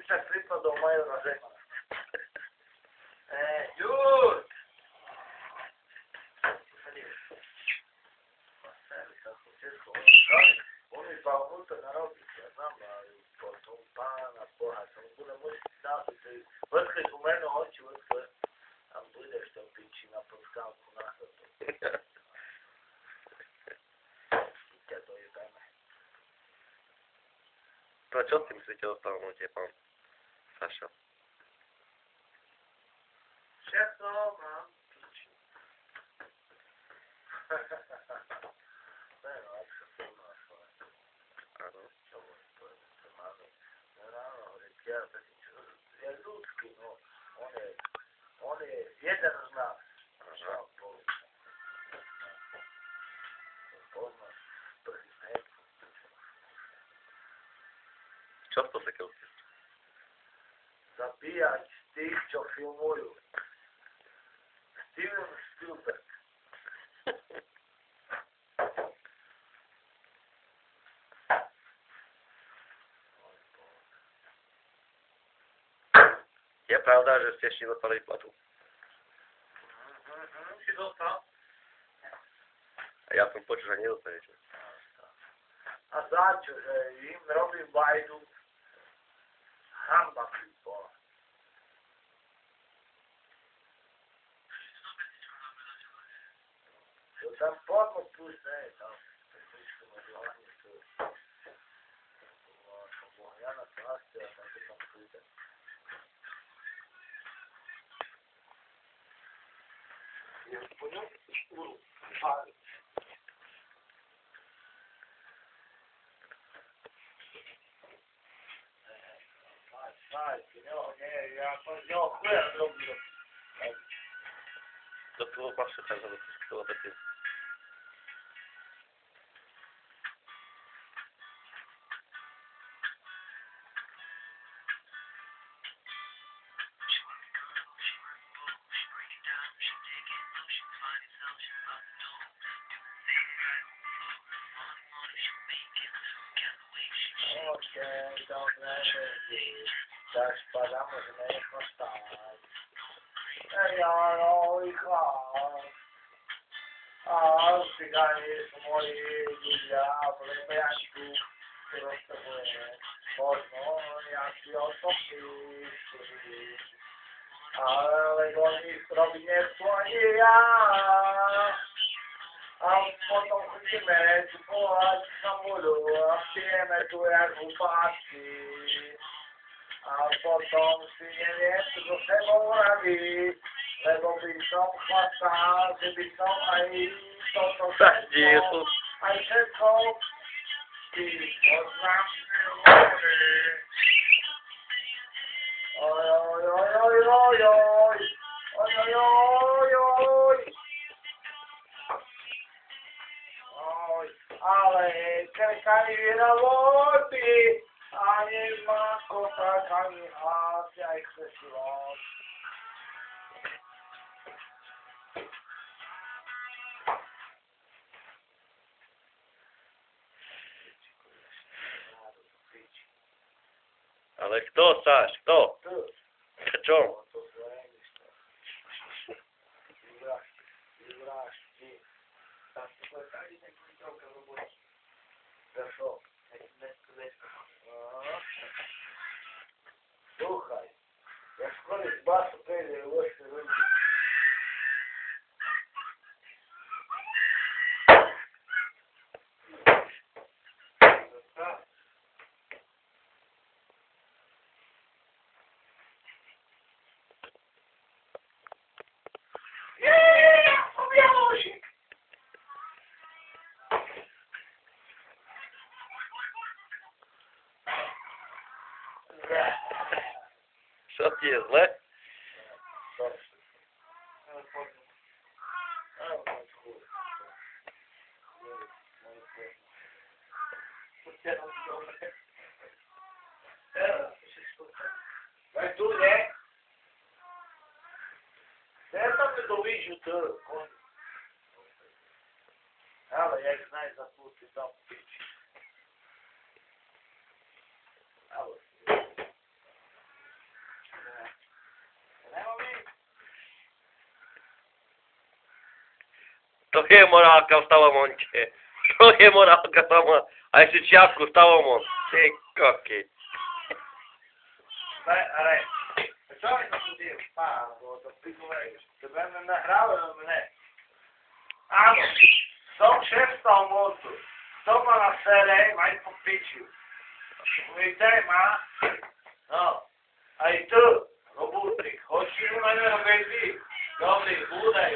tak pripadol majora Zemana. Jur! On mi pa unutra narobi, ja znam, ali potom pana, Boha, samo bude mušiti staviti, vrtkaj u mene oči, vrtkaj, a budeš to pići na podskalku nazad. No čo si myslíte o stavnutie, pán Saša? Všetko mám piči. To je najlepšia forma na Slovensku. Áno. Čo môžem povedať, to máme. No ráno, hovorím, ja taký, je ľudský, no. On je jeden z nás. Čo vám poviem? Poznáš, prvý hned. Čo to také už? Zabíjať tých, čo filmujú. Steven Spielberg. Je pravda, že ste ešte dostali platu? Si dostal? A ja som počul, že nedostanete. A začo, že im robím bajdu, hamba bola. To tam podno puste, tam prišli među oni su. Som Bohjana Krastija, tam se tam puste. Je poňom uru, pali. Ja sam z njom koja drobio. Do toho pašte tak za to také. Ok, dobre, tak spadamo z mého stáť. Jano, chvál. A cigáni sú moji ľudia v Lebejačku, si roztrhuje. Možno nejaký otopíš, ale oni robiť nechcú ani ja. A potom chodíme tu pohľať na muľu a pijeme tu jak hlupáci. A potom si neviem, čo so sebou radiť, lebo by som chlastal, že by som aj toto všetko, aj všetko ty poznám. Oj, oj, oj, oj, oj, oj, oj, oj, oj, oj. Oj, ale krkani na vody, ani mako tak, ani hlas, aj křesivot. Ale kto, Saš, kto? Čo? To svoje myšlo. Vyvrážky. Tam si povedali neký trocha roboty. Za čo? Слухай, я скоро с басу прийду і ось руки. Čo ti je zle? Vai tu, né? Senta me do vídeo todo. Ela jak znaj za puti tam pići. Ela. To je morálka v Stavomonte. To je morálka tam. A ešte čiastku Stavomont. Ty koky. Ale, čo je to tu je? Pán, to pikové. Tebe ne nahrávajú mne. Áno, som šéf Stavomontu. To ma na sere, maj po piči. Vítaj ma. No, aj tu, robotnik. Hoďte u mene robiti. Dobrý, budaj.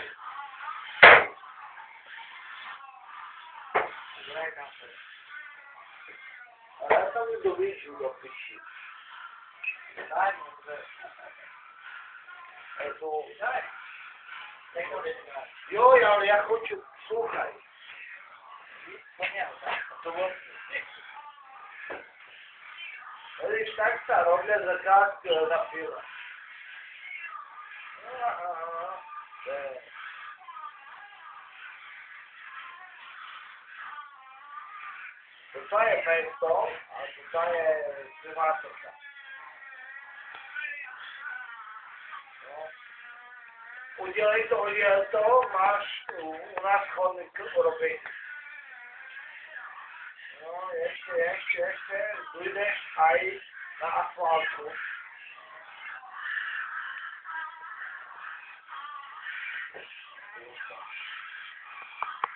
Ale ja som mi to vyžil do piči. Daj mu se. Eto, daj. Joj, ale ja hoću, sluchaj. To vidiš, tak sa roblja za kratke na fila. To je mesto, a to je primátorka. Udělej to, máš u nás chodník urobiť. No, ešte, dojdeš aj na asfaltku.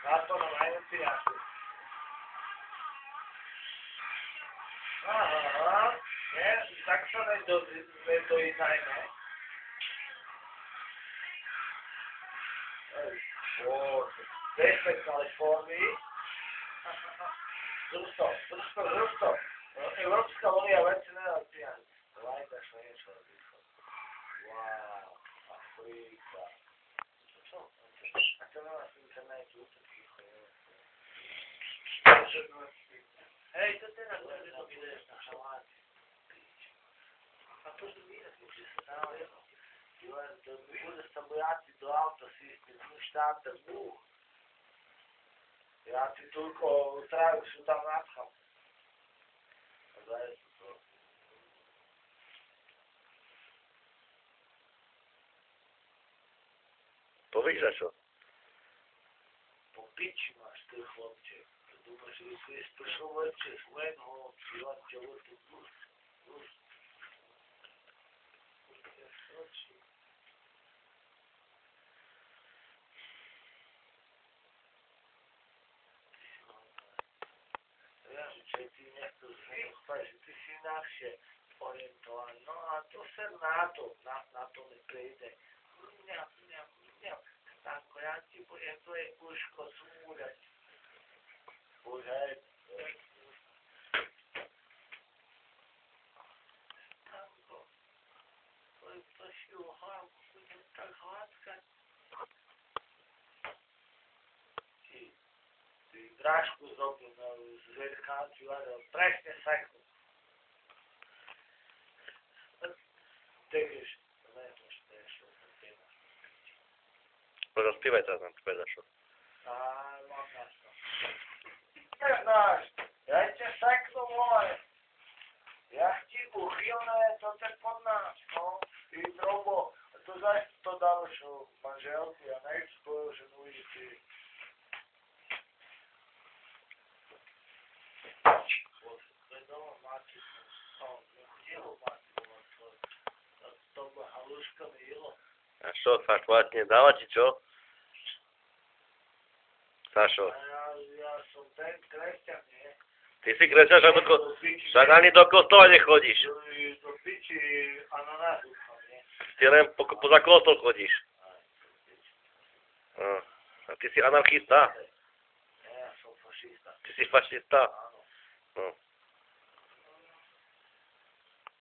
Na to na najlepší jazdí. Aha, nie, tak sa nedojítajme. Despe Kalifornii. Zrób to. Európska únia veci nedacia. Lajda sa niečo východ. Wow, Afrika. Čo? A to nemá v internetu ticho. Hej, to je na górze, to ideš na šaláty. A to že vidíš, že sa dáva jedno. Bude sa bojáci do auta sísti, tu štáte Bůh. Ja ti toľko trávik sú tam nadchal. A zaje sú to. Povíš za čo? Po piči máš, ty chlopče. To dúfaš, že si je spršol lepšie z lenho, přijať ťa o tú plus. Ty si inakšie orientovaný. No a to ser na to mi prejde. Mňa, Stanko, ja ti budem tvoje uško zúľať. Božaj. Stanko, tvoju plšiu hlavku budem tak hladkať. Drážku zrobil z veľkáciu, ale presne seknú. Težeš, nemož, težeš, težeš. Rozpívaj sa tam, čo. Mám jasno. Nemáš, ja ťa seknú, moje. Ja ti uchylné, to te pod nás, no. Ty drobo, to zaś to dávaš manželku, ja nechci svoju ženu vidieť. A čo, Sašo, vás nedáva, či čo? Sašo. Ja som ten kresťan, nie? Ty si kresťan, však ani do kostola nechodíš. Do piči ananásu, nie? Ty len poza kostol chodíš. A ty si anarchista. Ja som fašista. Ty si fašista. Áno. No.